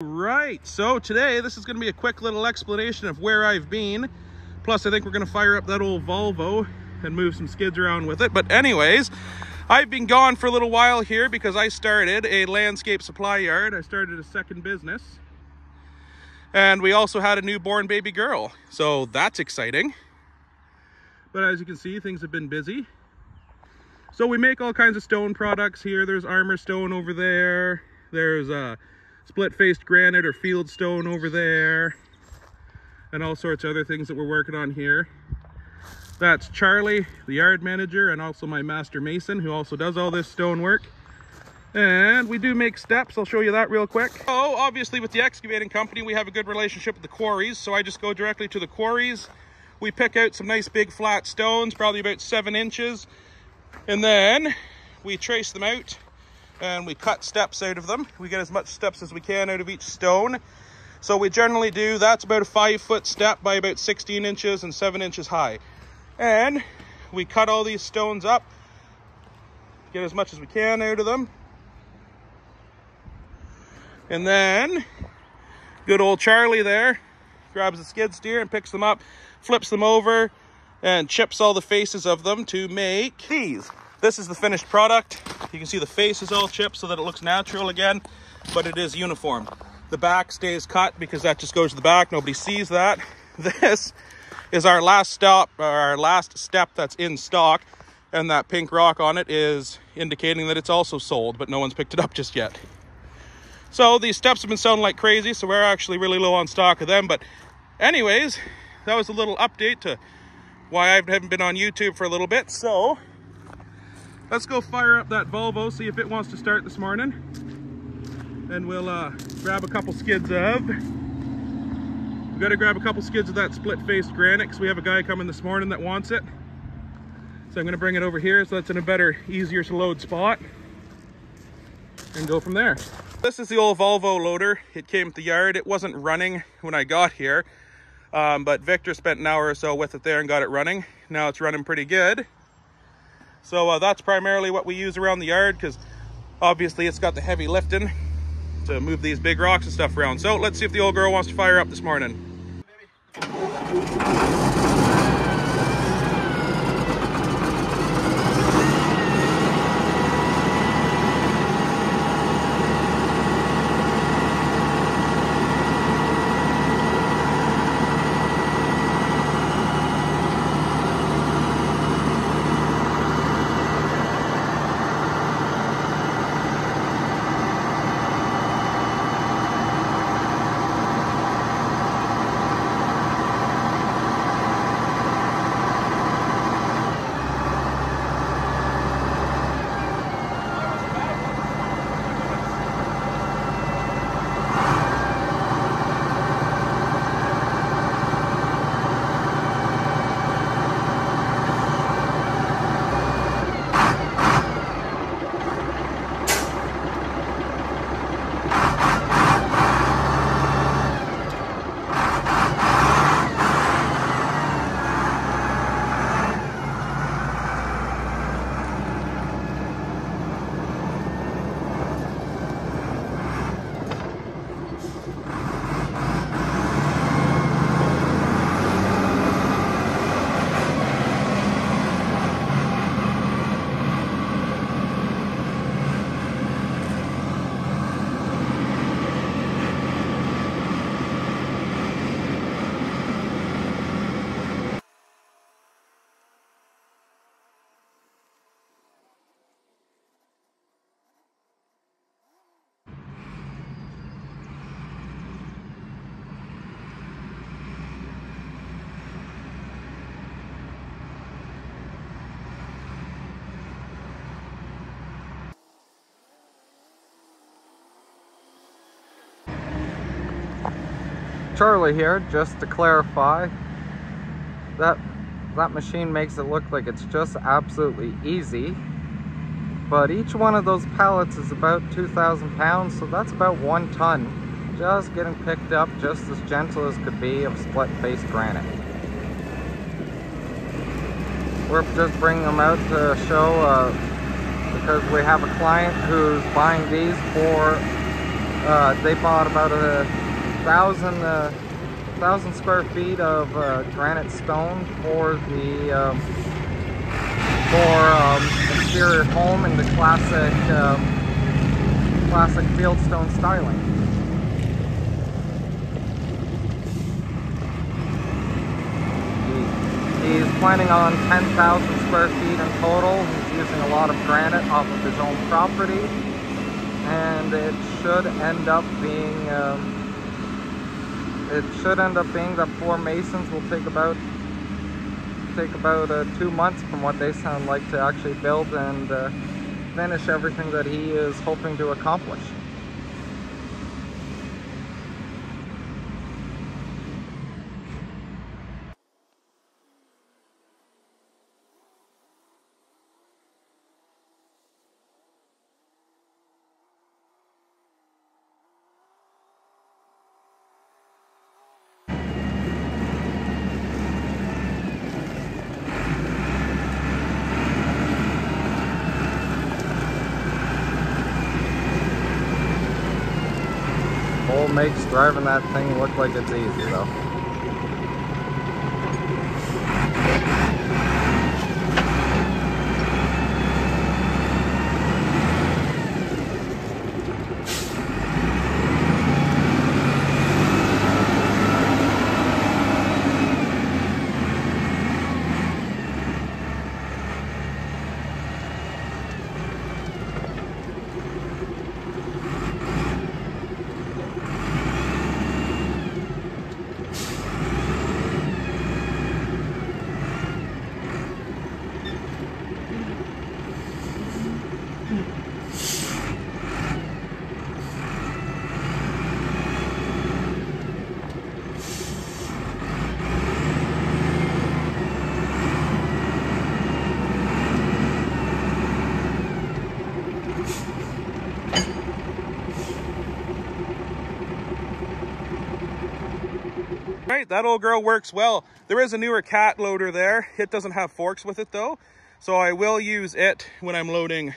Right, so today this is going to be a quick little explanation of where I've been. Plus I think we're going to fire up that old Volvo and move some skids around with it. But anyways, I've been gone for a little while here because I started a landscape supply yard. I started a second business. And we also had a newborn baby girl. So that's exciting. But as you can see, things have been busy. So we make all kinds of stone products here. There's armor stone over there. There's split-faced granite or field stone over there. And all sorts of other things that we're working on here. That's Charlie, the yard manager, and also my master mason, who also does all this stone work. And we do make steps. I'll show you that real quick. Oh, obviously with the excavating company, we have a good relationship with the quarries. So I just go directly to the quarries. We pick out some nice big flat stones, probably about 7 inches. And then we trace them out and we cut steps out of them. We get as much steps as we can out of each stone. So we generally do, that's about a 5-foot step by about 16 inches and 7 inches high. And we cut all these stones up, get as much as we can out of them. And then good old Charlie there grabs the skid steer and picks them up, flips them over, and chips all the faces of them to make these. This is the finished product. You can see the face is all chipped so that it looks natural again, but it is uniform. The back stays cut because that just goes to the back. Nobody sees that. This is our last step, that's in stock, and that pink rock on it is indicating that it's also sold, but no one's picked it up just yet. So these steps have been selling like crazy, so we're actually really low on stock of them. But anyways, that was a little update to why I haven't been on YouTube for a little bit. So let's go fire up that Volvo, see if it wants to start this morning. And we'll grab a couple skids of... We've got to grab a couple skids of that split-faced granite because we have a guy coming this morning that wants it. So I'm going to bring it over here so that's in a better, easier to load spot. And go from there. This is the old Volvo loader. It came at the yard. It wasn't running when I got here. But Victor spent an hour or so with it there and got it running. Now it's running pretty good. So that's primarily what we use around the yard because obviously it's got the heavy lifting to move these big rocks and stuff around. So let's see if the old girl wants to fire up this morning. Charlie here, just to clarify, that machine makes it look like it's just absolutely easy, but each one of those pallets is about 2,000 pounds, so that's about 1 ton, just getting picked up just as gentle as could be of split-faced granite. We're just bringing them out to show because we have a client who's buying these for They bought about 1,000 square feet of granite stone for the exterior home in the classic fieldstone styling. He's planning on 10,000 square feet in total. He's using a lot of granite off of his own property, and it should end up being that 4 masons will take about 2 months from what they sound like to actually build and finish everything that he is hoping to accomplish. Cole makes driving that thing look like it's easy though. Right, that old girl works well. There is a newer cat loader there. It doesn't have forks with it though, so I will use it when I'm loading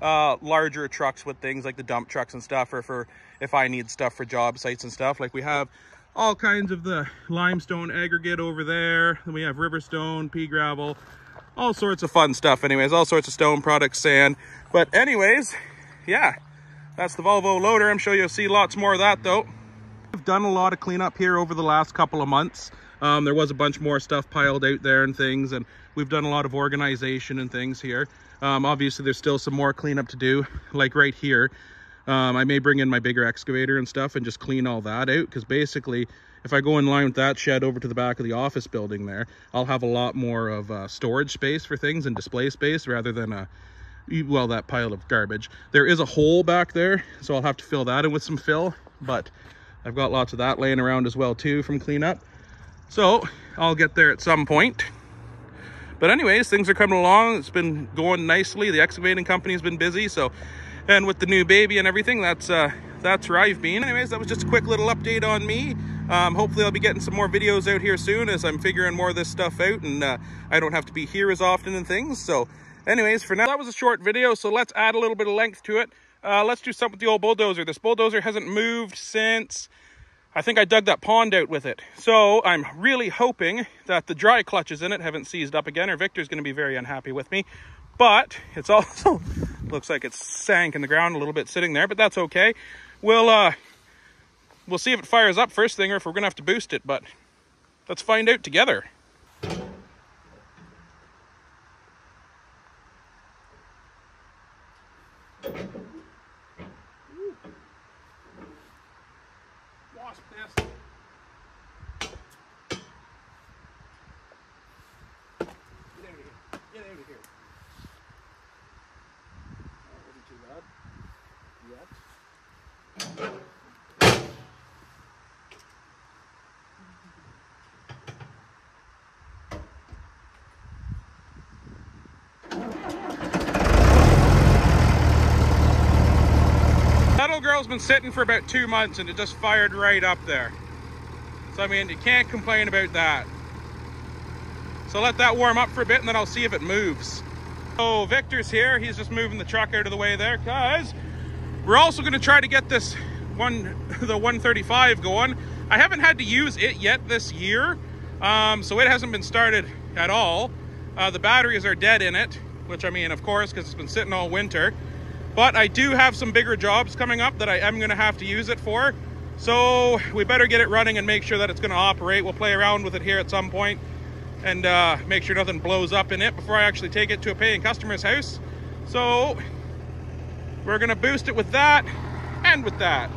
larger trucks with things like the dump trucks and stuff, or for if I need stuff for job sites and stuff. Like we have all kinds of the limestone aggregate over there, then we have riverstone, pea gravel, all sorts of fun stuff. Anyways, all sorts of stone products, sand. But anyways, yeah, that's the Volvo loader. I'm sure you'll see lots more of that though. I've done a lot of cleanup here over the last couple of months. There was a bunch more stuff piled out there and things, and we've done a lot of organization and things here. Obviously there's still some more cleanup to do, like right here. I may bring in my bigger excavator and stuff and just clean all that out, because basically if I go in line with that shed over to the back of the office building there, I'll have a lot more of storage space for things and display space rather than that pile of garbage. There is a hole back there, so I'll have to fill that in with some fill, but I've got lots of that laying around as well too from cleanup. So I'll get there at some point. But anyways, things are coming along. It's been going nicely. The excavating company's been busy. So, and with the new baby and everything, that's where I've been. Anyways, that was just a quick little update on me. Hopefully I'll be getting some more videos out here soon as I'm figuring more of this stuff out, and I don't have to be here as often and things. So anyways, for now, that was a short video. So let's add a little bit of length to it. Let's do something with the old bulldozer. This bulldozer hasn't moved since I think I dug that pond out with it. So I'm really hoping that the dry clutches in it haven't seized up again, or Victor's going to be very unhappy with me. But it's also looks like it's sank in the ground a little bit sitting there, but that's okay. We'll see if it fires up first thing, or if we're going to have to boost it, but let's find out together. Wasp nest. Get out of here. That wasn't too bad yet. That old girl's been sitting for about 2 months and it just fired right up there. So I mean, you can't complain about that. So let that warm up for a bit and then I'll see if it moves. So Victor's here. He's just moving the truck out of the way there, because We're also going to try to get this the 135 going. I haven't had to use it yet this year, so it hasn't been started at all. The batteries are dead in it, which I mean, of course, because it's been sitting all winter. But I do have some bigger jobs coming up that I am going to have to use it for. So we better get it running and make sure that it's going to operate. We'll play around with it here at some point and make sure nothing blows up in it before I actually take it to a paying customer's house. So we're going to boost it with that and with that.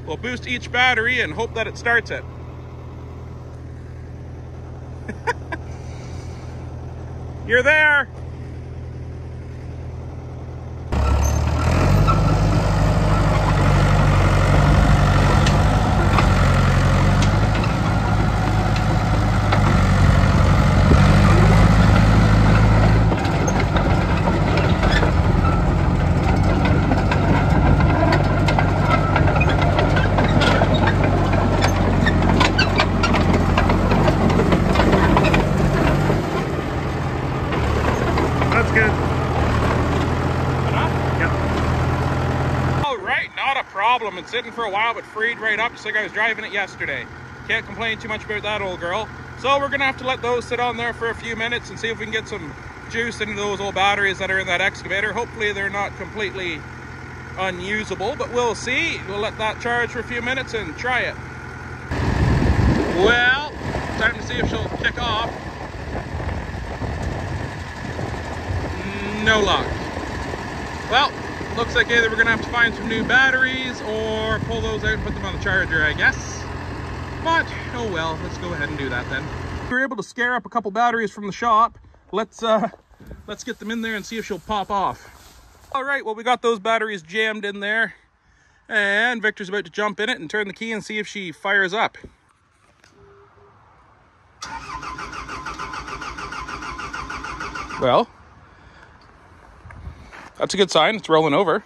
We'll boost each battery and hope that it starts it. You're there. It's sitting for a while, but freed right up just like I was driving it yesterday. Can't complain too much about that old girl. So we're gonna have to let those sit on there for a few minutes and see if we can get some juice into those old batteries that are in that excavator. Hopefully they're not completely unusable, but we'll see. We'll let that charge for a few minutes and try it. Well, time to see if she'll kick off. No luck. Well, looks like either we're gonna have to find some new batteries or pull those out and put them on the charger, I guess. But, oh well, let's go ahead and do that then. We were able to scare up a couple batteries from the shop. Let's get them in there and see if she'll pop off. All right, well, we got those batteries jammed in there, and Victor's about to jump in it and turn the key and see if she fires up. Well, that's a good sign. It's rolling over.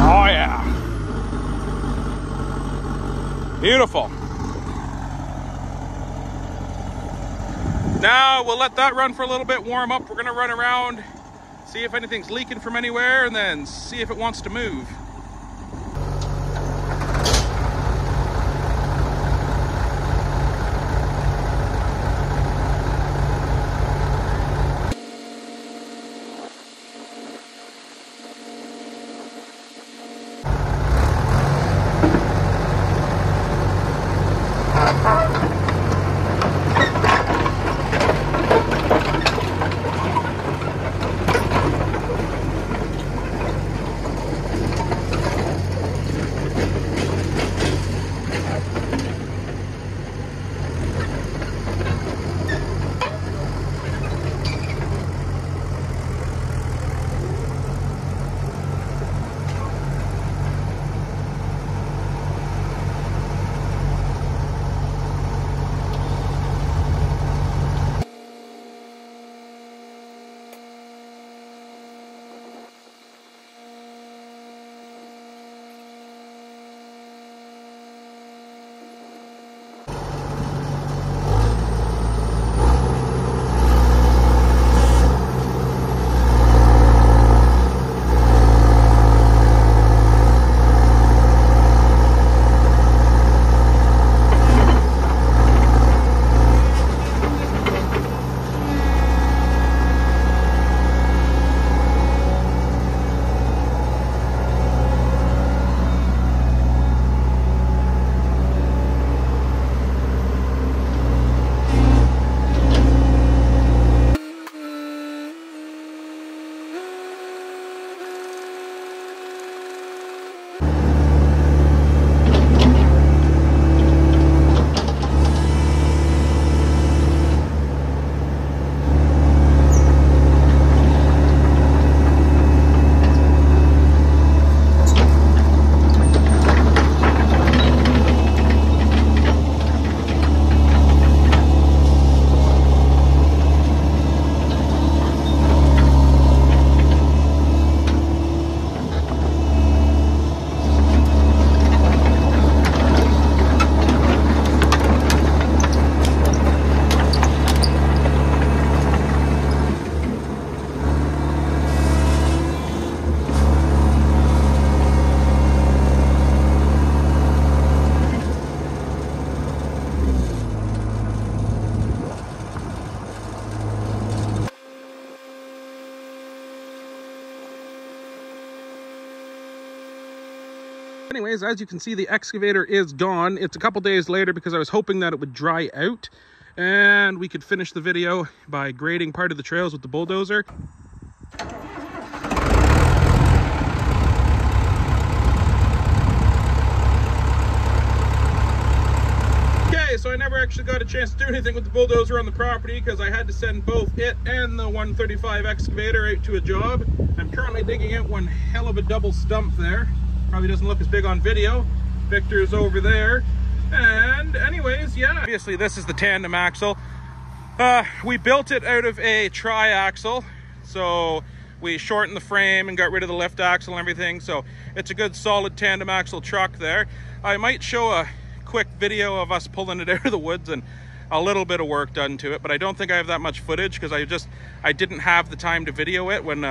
Oh yeah. Beautiful. Now we'll let that run for a little bit, warm up. We're gonna run around, see if anything's leaking from anywhere, and then see if it wants to move. Anyways, as you can see, the excavator is gone. It's a couple days later because I was hoping that it would dry out and we could finish the video by grading part of the trails with the bulldozer. So I never actually got a chance to do anything with the bulldozer on the property because I had to send both it and the 135 excavator out to a job. I'm currently digging out one hell of a double stump there. Probably doesn't look as big on video. Victor's over there. And anyways, yeah. Obviously this is the tandem axle. We built it out of a tri-axle. So we shortened the frame and got rid of the lift axle and everything. So it's a good solid tandem axle truck there. I might show a quick video of us pulling it out of the woods and a little bit of work done to it, but I don't think I have that much footage because I didn't have the time to video it when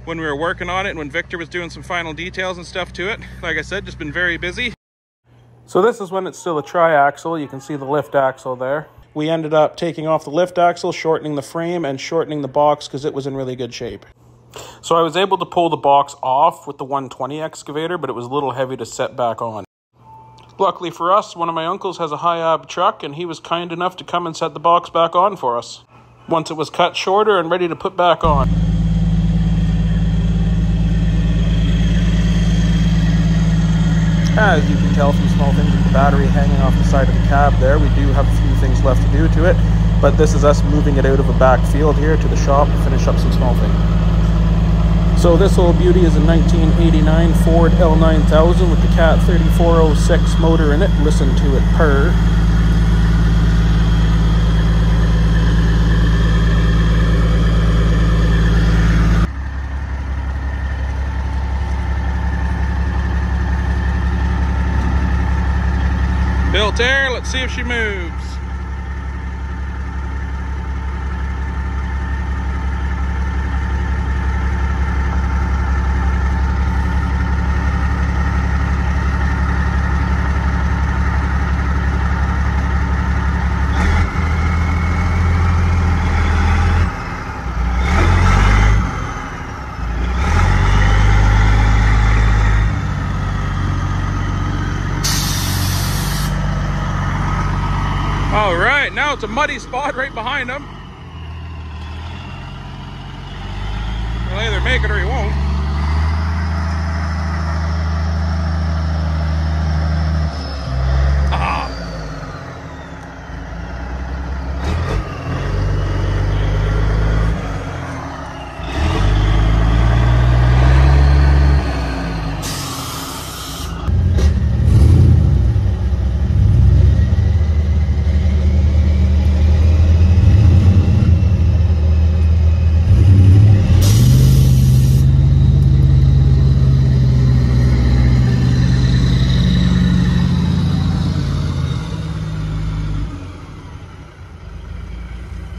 we were working on it and when Victor was doing some final details and stuff to it. Like I said, just been very busy. So this is when it's still a tri-axle. You can see the lift axle there. We ended up taking off the lift axle, shortening the frame and shortening the box because it was in really good shape. So I was able to pull the box off with the 120 excavator, but it was a little heavy to set back on. Luckily for us, one of my uncles has a high-ab truck, and he was kind enough to come and set the box back on for us once it was cut shorter and ready to put back on. As you can tell from small things with the battery hanging off the side of the cab there, we do have a few things left to do to it, but this is us moving it out of a back field here to the shop to finish up some small things. So this old beauty is a 1989 Ford L9000 with the Cat 3406 motor in it. Listen to it purr. Built air, let's see if she moves. All right, now it's a muddy spot right behind him. He'll either make it or he won't.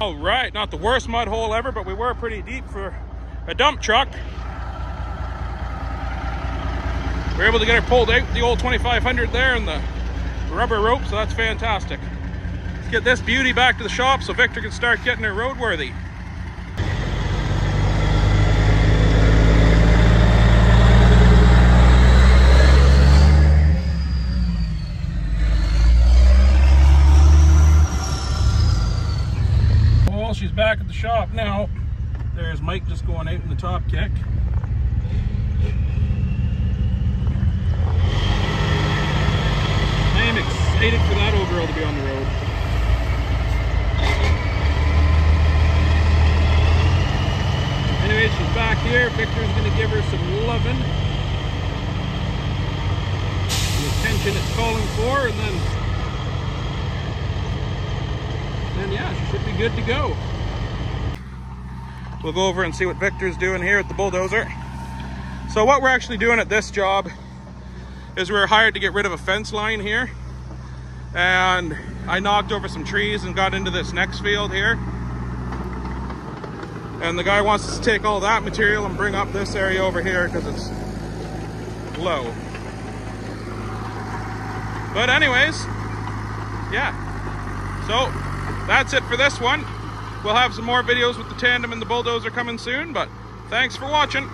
All right, not the worst mud hole ever, but we were pretty deep for a dump truck. We were able to get her pulled out, the old 2500 there and the rubber rope, so that's fantastic. Let's get this beauty back to the shop so Victor can start getting her roadworthy. She's back at the shop now. There's Mike just going out in the top kick. I am excited for that old girl to be on the road. Anyway, she's back here. Victor's going to give her some loving. The attention it's calling for, and then yeah, she should be good to go. We'll go over and see what Victor's doing here at the bulldozer. So what we're actually doing at this job is we were hired to get rid of a fence line here. And I knocked over some trees and got into this next field here. And the guy wants us to take all that material and bring up this area over here because it's low. But anyways, yeah. So that's it for this one. We'll have some more videos with the tandem and the bulldozer coming soon, but thanks for watching.